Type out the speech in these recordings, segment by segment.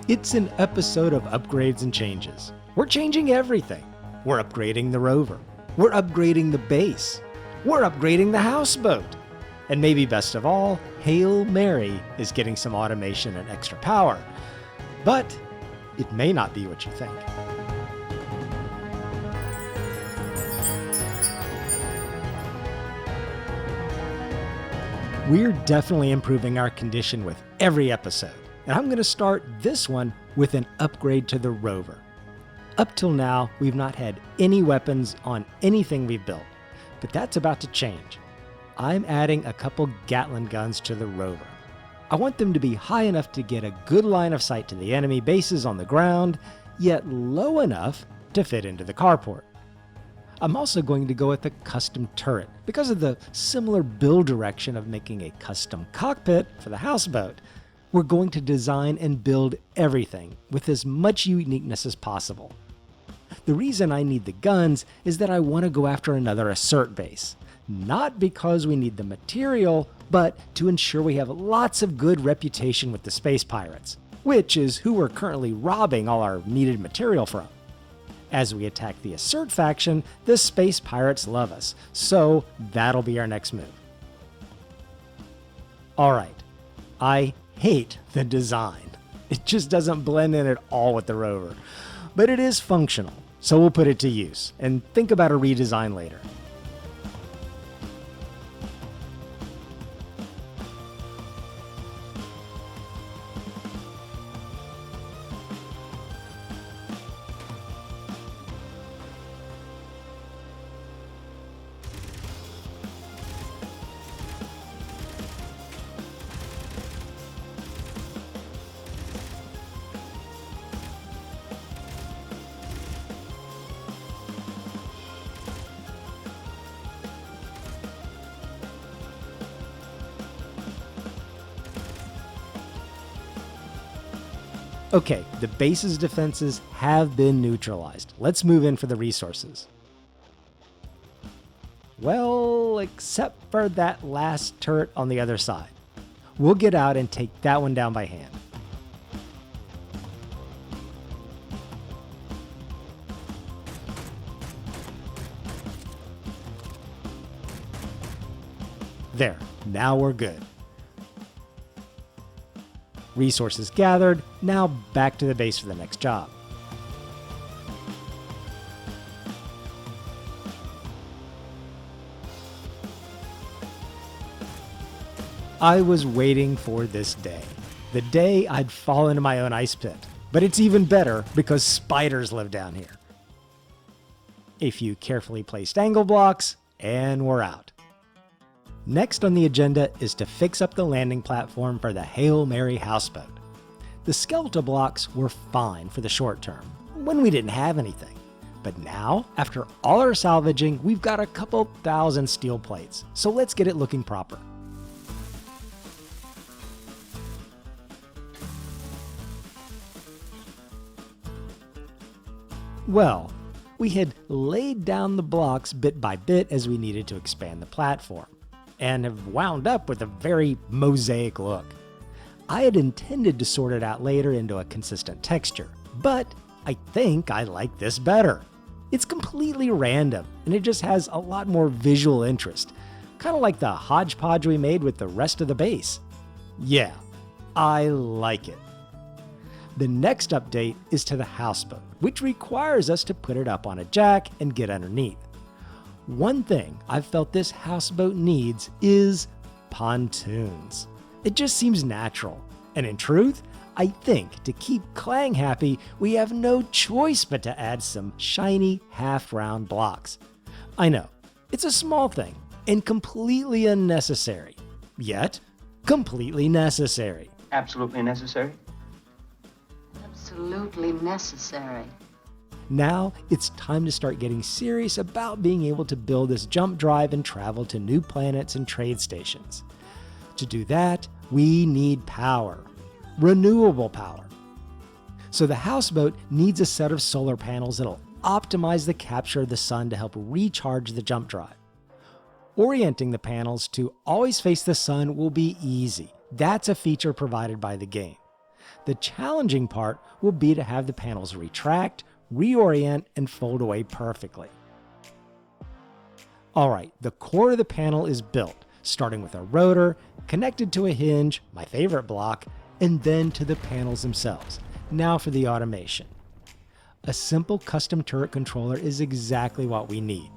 It's an episode of upgrades and changes. We're changing everything. We're upgrading the Rover. We're upgrading the base. We're upgrading the houseboat. And maybe best of all, Hail Mary is getting some automation and extra power. But it may not be what you think. We're definitely improving our condition with every episode, and I'm going to start this one with an upgrade to the Rover. Up till now, we've not had any weapons on anything we've built, but that's about to change. I'm adding a couple Gatling guns to the Rover. I want them to be high enough to get a good line of sight to the enemy bases on the ground, yet low enough to fit into the carport. I'm also going to go with a custom turret because of the similar build direction of making a custom cockpit for the houseboat. We're going to design and build everything with as much uniqueness as possible. The reason I need the guns is that I want to go after another Assert base. Not because we need the material, but to ensure we have lots of good reputation with the space pirates, which is who we're currently robbing all our needed material from. As we attack the Assert faction, the space pirates love us, so that'll be our next move. Alright, I hate the design. It just doesn't blend in at all with the Rover, but it is functional, so we'll put it to use and think about a redesign later. Okay, the base's defenses have been neutralized. Let's move in for the resources. Well, except for that last turret on the other side. We'll get out and take that one down by hand. There, now we're good. Resources gathered, now back to the base for the next job. I was waiting for this day. The day I'd fall into my own ice pit. But it's even better because spiders live down here. A few carefully placed angle blocks, and we're out. Next on the agenda is to fix up the landing platform for the Hail Mary houseboat. The skeletal blocks were fine for the short term, when we didn't have anything. But now, after all our salvaging, we've got a couple thousand steel plates, so let's get it looking proper. Well, we had laid down the blocks bit by bit as we needed to expand the platform, and have wound up with a very mosaic look. I had intended to sort it out later into a consistent texture, but I think I like this better. It's completely random, and it just has a lot more visual interest, kind of like the hodgepodge we made with the rest of the base. Yeah, I like it. The next update is to the houseboat, which requires us to put it up on a jack and get underneath. One thing I've felt this houseboat needs is pontoons. It just seems natural. And in truth, I think to keep Clang happy, we have no choice but to add some shiny half-round blocks. I know, it's a small thing and completely unnecessary, yet completely necessary. Absolutely necessary? Absolutely necessary. Now, it's time to start getting serious about being able to build this jump drive and travel to new planets and trade stations. To do that, we need power. Renewable power. So the houseboat needs a set of solar panels that'll optimize the capture of the sun to help recharge the jump drive. Orienting the panels to always face the sun will be easy. That's a feature provided by the game. The challenging part will be to have the panels retract, reorient, and fold away perfectly. Alright, the core of the panel is built, starting with a rotor, connected to a hinge, my favorite block, and then to the panels themselves. Now for the automation. A simple custom turret controller is exactly what we need.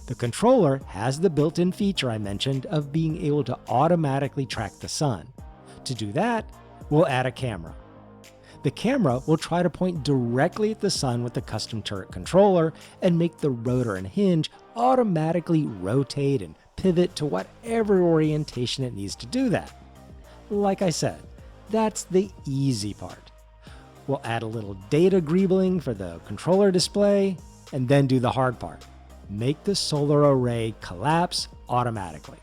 The controller has the built-in feature I mentioned of being able to automatically track the sun. To do that, we'll add a camera. The camera will try to point directly at the sun with the custom turret controller and make the rotor and hinge automatically rotate and pivot to whatever orientation it needs to do that. Like I said, that's the easy part. We'll add a little data greebling for the controller display, and then do the hard part. Make the solar array collapse automatically.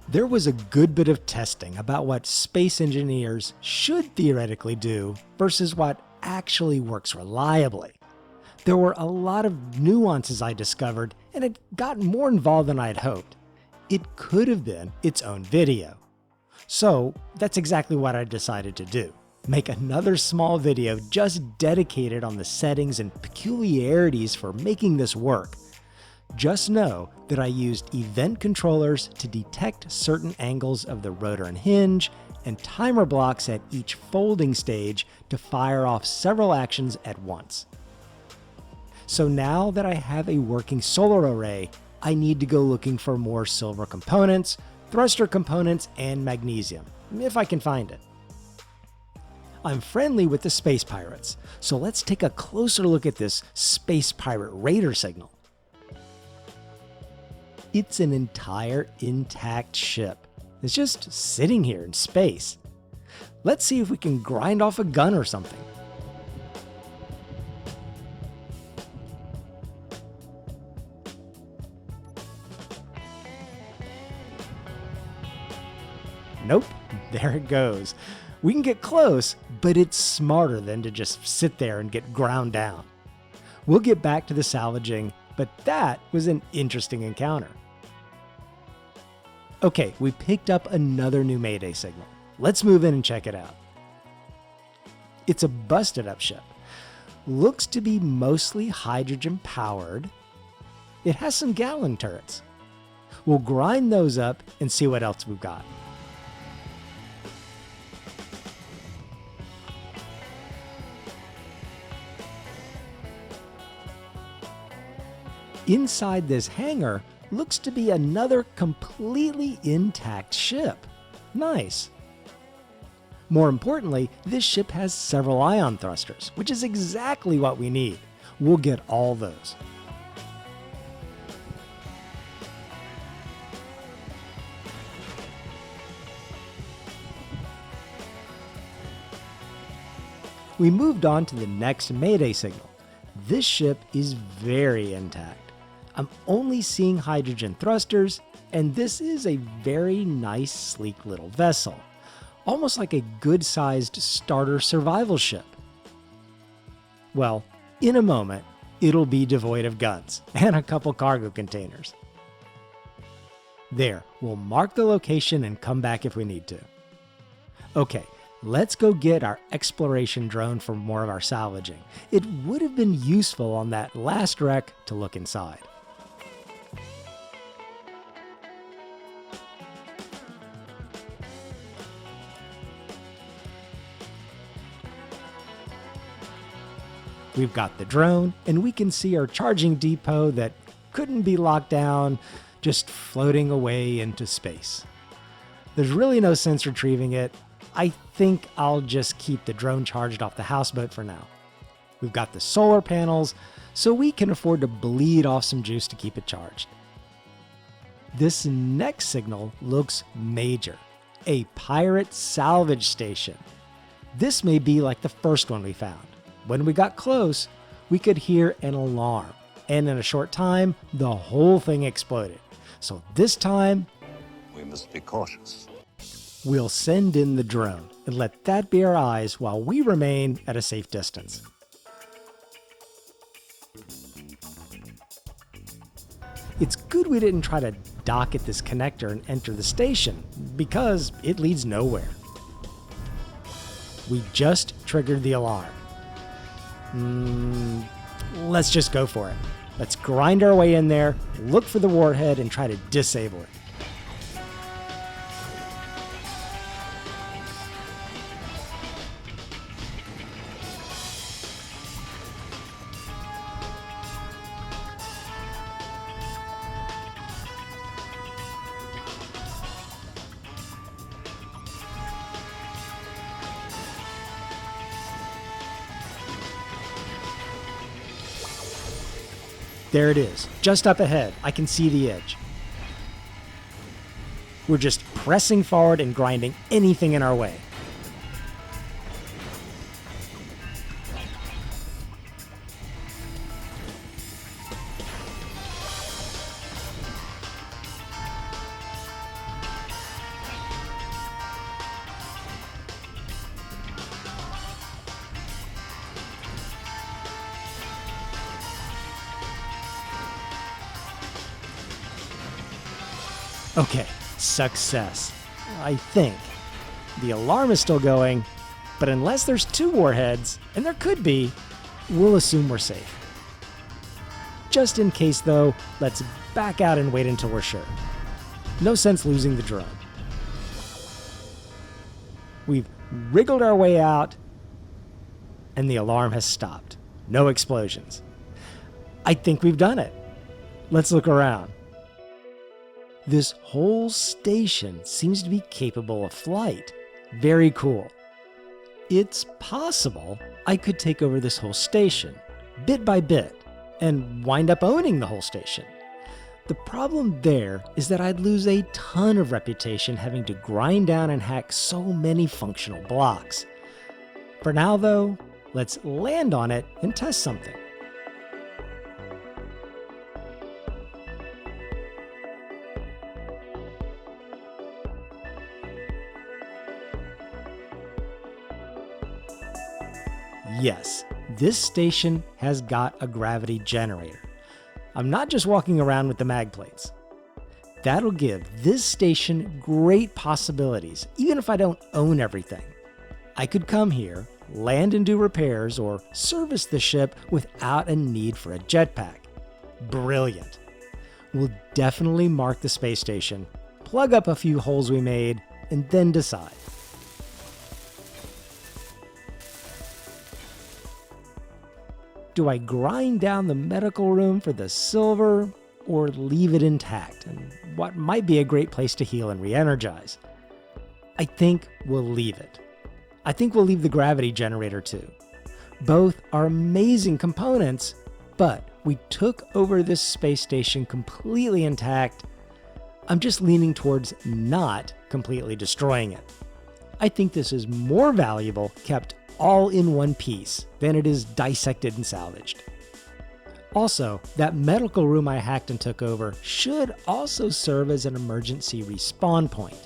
There was a good bit of testing about what space engineers should theoretically do versus what actually works reliably. There were a lot of nuances I discovered, and it got more involved than I had hoped. It could have been its own video. So that's exactly what I decided to do. Make another small video just dedicated on the settings and peculiarities for making this work. Just know that I used event controllers to detect certain angles of the rotor and hinge, and timer blocks at each folding stage to fire off several actions at once. So now that I have a working solar array, I need to go looking for more silver components, thruster components, and magnesium, if I can find it. I'm friendly with the space pirates, so let's take a closer look at this space pirate radar signal. It's an entire intact ship. It's just sitting here in space. Let's see if we can grind off a gun or something. Nope, there it goes. We can get close, but it's smarter than to just sit there and get ground down. We'll get back to the salvaging, but that was an interesting encounter. Okay, we picked up another new Mayday signal. Let's move in and check it out. It's a busted up ship. Looks to be mostly hydrogen powered. It has some Gatling turrets. We'll grind those up and see what else we've got. Inside this hangar looks to be another completely intact ship. Nice. More importantly, this ship has several ion thrusters, which is exactly what we need. We'll get all those. We moved on to the next Mayday signal. This ship is very intact. I'm only seeing hydrogen thrusters, and this is a very nice, sleek little vessel. Almost like a good-sized starter survival ship. Well, in a moment, it'll be devoid of guns and a couple cargo containers. There, we'll mark the location and come back if we need to. Okay, let's go get our exploration drone for more of our salvaging. It would have been useful on that last wreck to look inside. We've got the drone, and we can see our charging depot that couldn't be locked down, just floating away into space. There's really no sense retrieving it. I think I'll just keep the drone charged off the houseboat for now. We've got the solar panels, so we can afford to bleed off some juice to keep it charged. This next signal looks major. A pirate salvage station. This may be like the first one we found. When we got close, we could hear an alarm, and in a short time, the whole thing exploded. So this time, we must be cautious. We'll send in the drone and let that be our eyes while we remain at a safe distance. It's good we didn't try to dock at this connector and enter the station, because it leads nowhere. We just triggered the alarm. Let's just go for it. Let's grind our way in there, look for the warhead, and try to disable it. There it is, just up ahead. I can see the edge. We're just pressing forward and grinding anything in our way. Okay, success. I think. The alarm is still going, but unless there's 2 warheads, and there could be, we'll assume we're safe. Just in case though, let's back out and wait until we're sure. No sense losing the drone. We've wriggled our way out, and the alarm has stopped. No explosions. I think we've done it. Let's look around. This whole station seems to be capable of flight. Very cool. It's possible I could take over this whole station, bit by bit, and wind up owning the whole station. The problem there is that I'd lose a ton of reputation having to grind down and hack so many functional blocks. For now though, let's land on it and test something. Yes, this station has got a gravity generator. I'm not just walking around with the mag plates. That'll give this station great possibilities, even if I don't own everything. I could come here, land and do repairs, or service the ship without a need for a jetpack. Brilliant. We'll definitely mark the space station, plug up a few holes we made, and then decide. Do I grind down the medical room for the silver, or leave it intact and what might be a great place to heal and re-energize? I think we'll leave it. I think we'll leave the gravity generator too. Both are amazing components, but we took over this space station completely intact. I'm just leaning towards not completely destroying it. I think this is more valuable kept all in one piece than it is dissected and salvaged. Also, that medical room I hacked and took over should also serve as an emergency respawn point.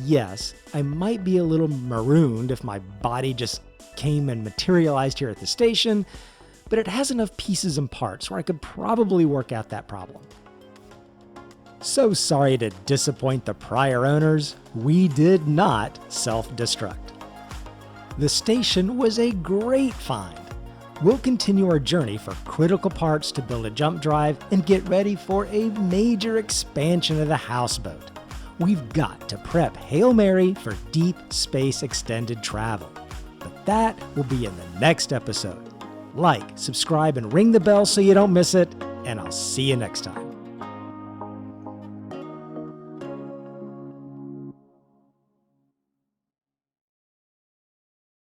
Yes, I might be a little marooned if my body just came and materialized here at the station, but it has enough pieces and parts where I could probably work out that problem. So sorry to disappoint the prior owners, we did not self-destruct. The station was a great find. We'll continue our journey for critical parts to build a jump drive and get ready for a major expansion of the houseboat. We've got to prep Hail Mary for deep space extended travel. But that will be in the next episode. Like, subscribe, and ring the bell so you don't miss it, and I'll see you next time.